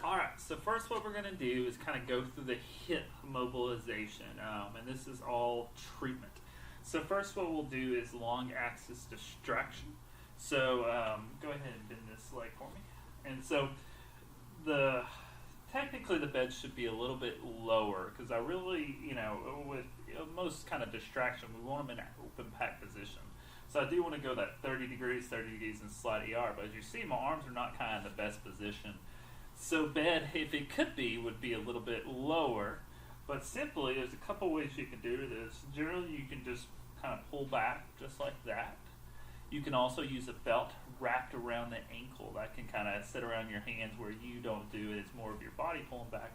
Alright, so first what we're going to do is kind of go through the hip mobilization, and this is all treatment. So first what we'll do is long axis distraction. So go ahead and bend this leg for me. And so technically the bed should be a little bit lower because I really, with most kind of distraction, we want them in an open pack position. So I do want to go that 30 degrees and slide ER, but as you see, my arms are not kind of in the best position. So bed, if it could be, would be a little bit lower, but simply there's a couple ways you can do this. Generally you can just kind of pull back just like that. You can also use a belt wrapped around the ankle that can kind of sit around your hands where you don't do it. It's more of your body pulling back.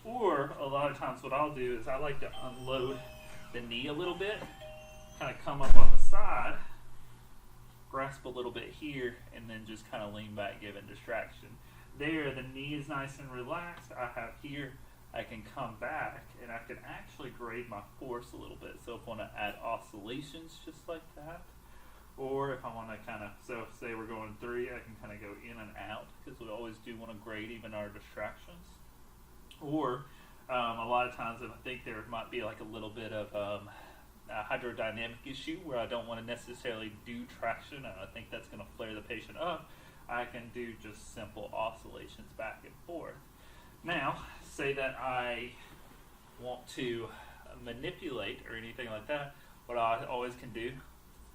Or a lot of times what I'll do is I like to unload the knee a little bit, kind of come up on the side, grasp a little bit here, and then just kind of lean back, giving distraction. There, the knee is nice and relaxed. I have here, I can come back, and I can actually grade my force a little bit. So if I want to add oscillations just like that, or if I want to kind of, so say we're going 3, I can kind of go in and out, because we always do want to grade even our distractions. Or a lot of times if I think there might be like a little bit of a hydrodynamic issue where I don't want to necessarily do traction, and I think that's going to flare the patient up, I can do just simple oscillations back and forth. Now, say that I want to manipulate or anything like that, what I always can do,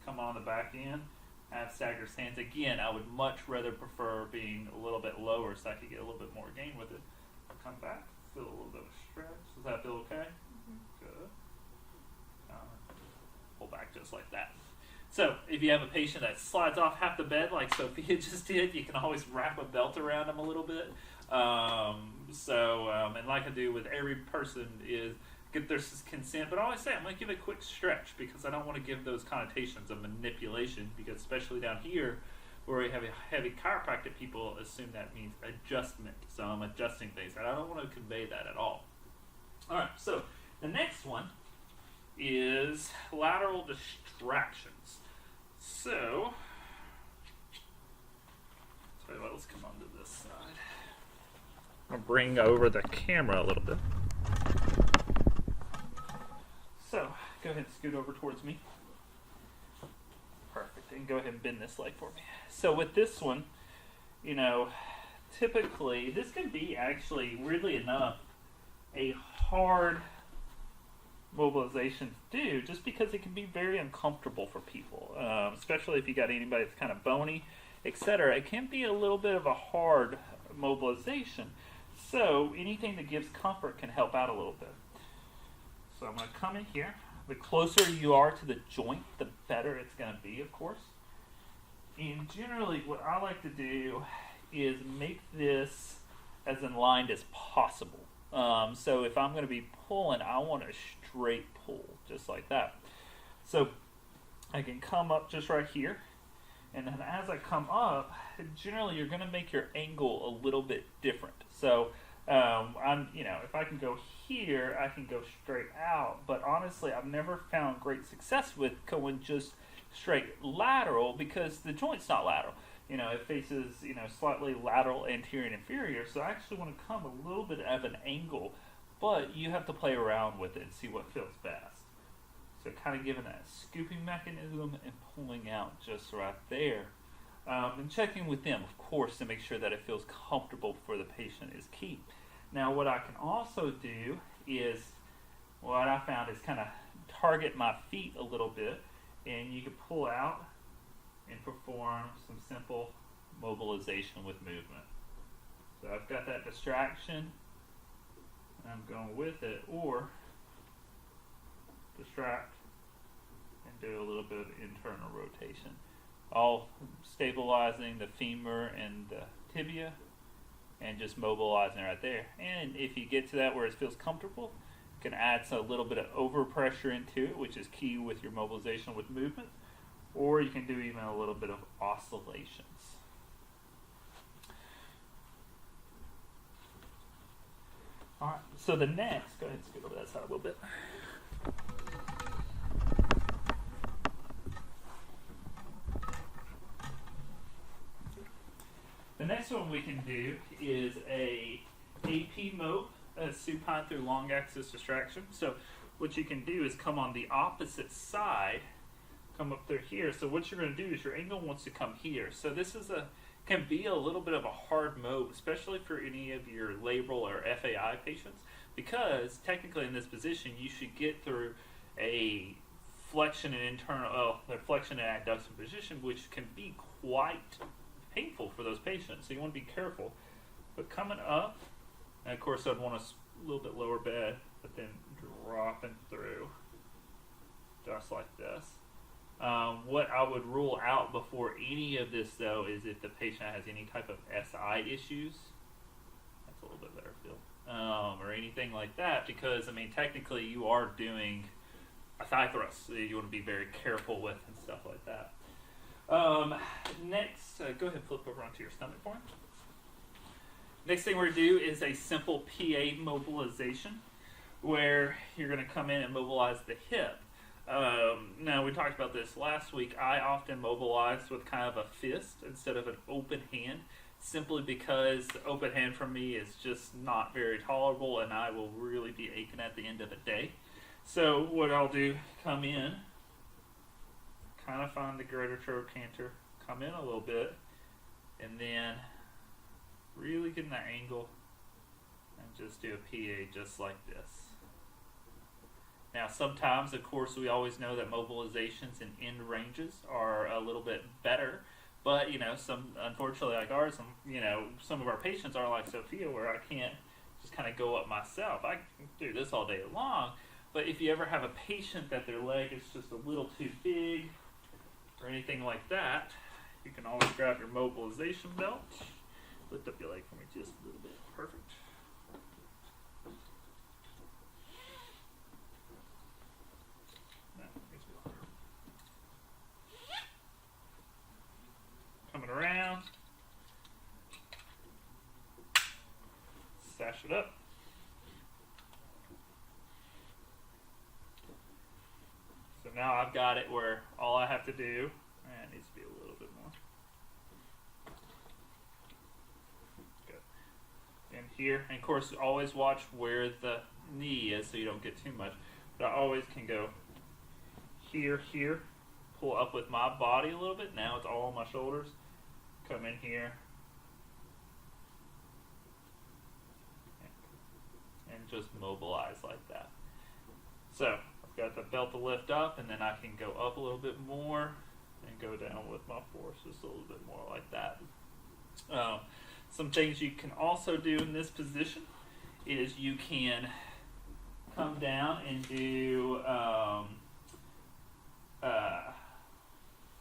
come on the back end, have stagger stance. Again, I would much rather prefer being a little bit lower so I could get a little bit more gain with it. I'll come back, feel a little bit of stretch. Does that feel okay? Mm-hmm. Good. Pull back just like that. So if you have a patient that slides off half the bed like Sophia just did, you can always wrap a belt around them a little bit. And like I do with every person is get their consent, but I always say I'm going to give a quick stretch because I don't want to give those connotations of manipulation, because especially down here where we have a heavy chiropractic, people assume that means adjustment. So I'm adjusting things, and I don't want to convey that at all. All right, so the next one is lateral distractions. So, let's come onto this side. I'll bring over the camera a little bit. So, go ahead and scoot over towards me. Perfect. And go ahead and bend this leg for me. So with this one, typically, this can be actually, weirdly enough, a hard mobilization to do, just because it can be very uncomfortable for people, especially if you got anybody that's kind of bony, etc. It can be a little bit of a hard mobilization. So anything that gives comfort can help out a little bit. So I'm going to come in here. The closer you are to the joint, the better it's going to be, of course. And generally what I like to do is make this as aligned as possible. So if I'm going to be pulling, I want a straight pull, just like that. So I can come up just right here, and then as I come up, generally you're going to make your angle a little bit different. So if I can go here, I can go straight out. But honestly, I've never found great success with going just straight lateral because the joint's not lateral. It faces, slightly lateral, anterior, and inferior. So I actually want to come a little bit of an angle, but you have to play around with it and see what feels best. So kind of giving that scooping mechanism and pulling out just right there. And checking with them, of course, to make sure that it feels comfortable for the patient is key. Now, what I can also do is, what I found is kind of target my feet a little bit, and you can pull out and perform some simple mobilization with movement. So I've got that distraction, and I'm going with it, or distract and do a little bit of internal rotation. All stabilizing the femur and the tibia and just mobilizing right there. And if you get to that where it feels comfortable, you can add a little bit of overpressure into it, which is key with your mobilization with movement. Or you can do even a little bit of oscillations. All right, so the next, go ahead and scoot over that side a little bit. The next one we can do is a AP mope, supine through long axis distraction. So what you can do is come on the opposite side, come up through here. So what you're going to do is your angle wants to come here. So this is can be a little bit of a hard mope, especially for any of your labral or FAI patients, because technically in this position you should get through a flexion and flexion and adduction position, which can be quite painful for those patients. So you want to be careful. But coming up, and of course I'd want a little bit lower bed, but then dropping through, just like this. What I would rule out before any of this, though, is if the patient has any type of SI issues. That's a little bit better feel. Or anything like that, because, I mean, technically you are doing a thigh thrust, so you want to be very careful with and stuff like that. Next, go ahead and flip over onto your stomach for me. Next thing we're going to do is a simple PA mobilization, where you're going to come in and mobilize the hip. Now, we talked about this last week. I often mobilize with kind of a fist instead of an open hand, simply because the open hand for me is just not very tolerable, and I will really be aching at the end of the day. So what I'll do, come in, kind of find the greater trochanter, come in a little bit, and then really get in that angle and just do a PA just like this. Now, sometimes, of course, we always know that mobilizations and end ranges are a little bit better, but, you know, unfortunately, like ours, some of our patients are like Sophia, where I can't just kind of go up myself. I can do this all day long, but if you ever have a patient that their leg is just a little too big or anything like that, you can always grab your mobilization belt, lift up your leg for me just a little bit. Perfect. Coming around, sash it up. So now I've got it where all I have to do, and it needs to be a little bit more. Good. And here, and of course, always watch where the knee is so you don't get too much. But I always can go here, pull up with my body a little bit. Now it's all on my shoulders. Come in here and just mobilize like that. So I've got the belt to lift up, and then I can go up a little bit more and go down with my force just a little bit more like that. Some things you can also do in this position is you can come down and do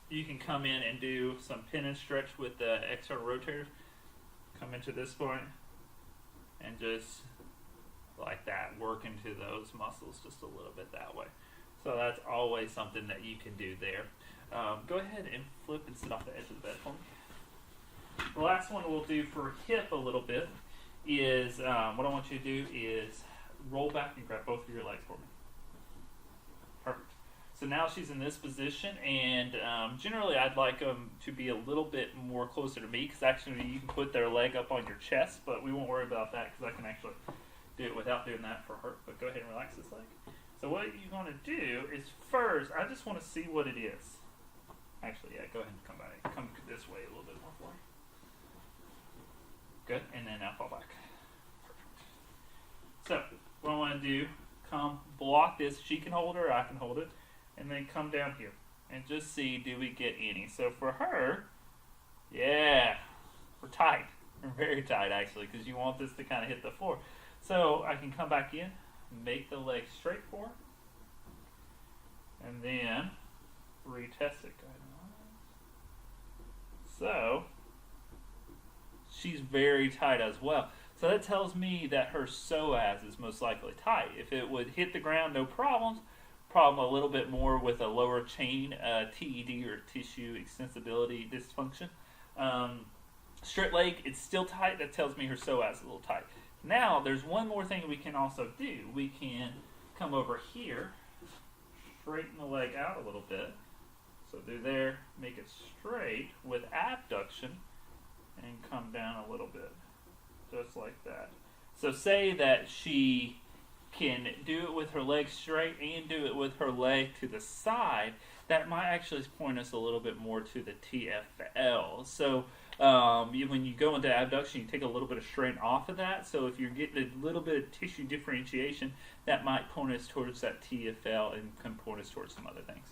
you can come in and do some pin and stretch with the external rotators. Come into this point and just like that, work into those muscles just a little bit that way. So that's always something that you can do there. Go ahead and flip and sit off the edge of the bed for me. The last one we'll do for hip a little bit is, what I want you to do is roll back and grab both of your legs for me. Perfect. So now she's in this position, and generally I'd like them to be a little bit more closer to me, because actually you can put their leg up on your chest, but we won't worry about that because I can actually do it without doing that for her. But go ahead and relax this leg. So what you want to do is first, I just want to see what it is. Actually, yeah, go ahead and come back. Come this way a little bit more for me. Good, and then now fall back. Perfect. So what I want to do, come block this. She can hold it or I can hold it. And then come down here and just see, do we get any? So for her, yeah, we're tight. We're very tight, actually, because you want this to kind of hit the floor. So I can come back in, make the leg straight for her, and then retest it. So she's very tight as well. So that tells me that her psoas is most likely tight. If it would hit the ground, no problems. Problem a little bit more with a lower chain, TED or tissue extensibility dysfunction. Straight leg, it's still tight. That tells me her psoas is a little tight. Now, there's one more thing we can also do. We can come over here, straighten the leg out a little bit. So do there, make it straight with abduction, and come down a little bit, just like that. So say that she can do it with her leg straight and do it with her leg to the side, that might actually point us a little bit more to the TFL. So when you go into abduction, you take a little bit of strain off of that. So if you're getting a little bit of tissue differentiation, that might point us towards that TFL and can point us towards some other things.